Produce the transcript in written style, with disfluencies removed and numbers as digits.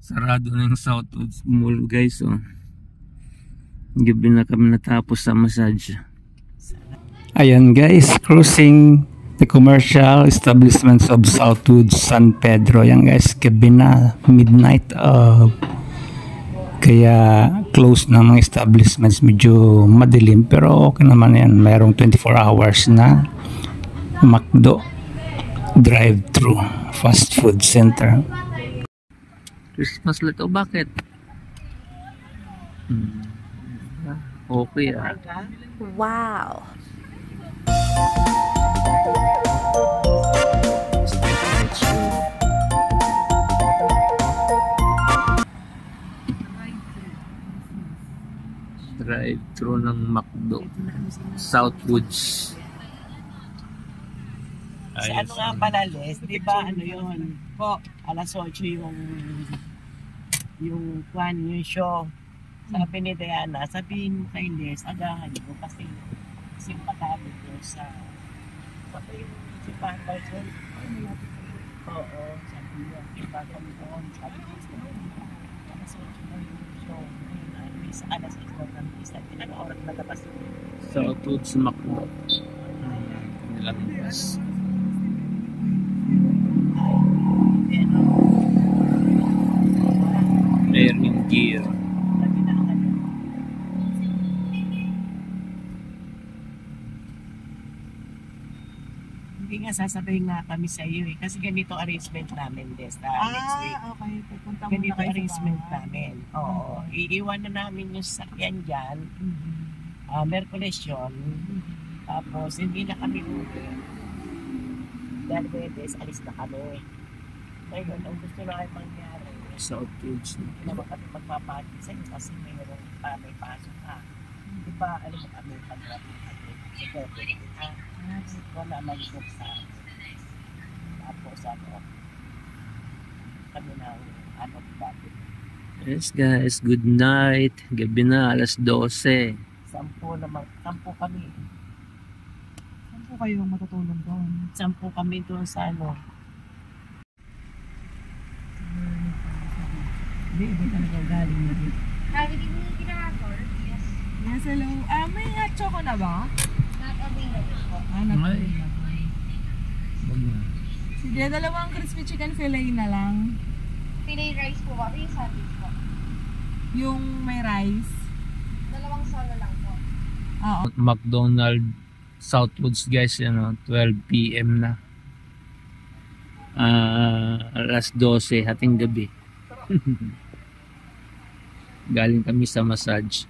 Sarado na yung Southwoods Mall guys, oh. Gabi na kami natapos sa massage. Ayan guys, cruising the commercial establishments of Southwoods San Pedro. Yan guys, gabi na, midnight. Kaya close na mga establishments, medyo madilim pero okay naman yan. Mayroong 24 hours na McDo drive-thru fast food center. Christmas light, oh bakit? Okay ah. Wow. Drive-thru ng McDo Southwoods. Sa ano nga pala, Les, di ba ano yun? Po, alas 8 yung show. Sabi ni Diana, sabihin mo kay Les, agahan mo kasi simpatado ko sa yung si Patterson. Oo, sabi niya, simpatado mo doon. Sabi niya, alas 8 na yung show. Sa alas 8 na ng isa. Ilang oras na labas yun? Southwoods McDo. Nilang bus. Learning gear. Hindi nga sasabihin nga kami sa iyo eh. Kasi ganito arrangement namin next week. Okay. Pupunta Ganito arrangement namin. Oo. Iiwan na namin yung sakyan dyan. Merkules yun. Tapos hindi na kami uwi. Dahil Wednesdays, alis na kami. Ngayon, ang gusto na kayo mangyari. Southwoods. Hindi naman kami magpapati sa inyo kasi may pasok ka. Di ba, alam mo kami pag-rapid kami. Sige, wala mag-book sa tapos kami na bakit. Yes guys, good night. Gabi na, alas 12. 10 kami. 10 kayo matutulog doon. 10 kami doon sa Hindi talaga galing na dito. Sabi din ni Kinarator? Yes. Yes, hello. May hot choco na ba? Not available po. Not available. Wag na. Sige, dalawang crispy chicken fillet na lang. Fillet rice po ba? Yung sandwich po. Yung may rice. Dalawang solo lang po. Oo. McDonald's Southwoods guys, 12 PM na. Alas 12 hating gabi. Galing kami sa massage.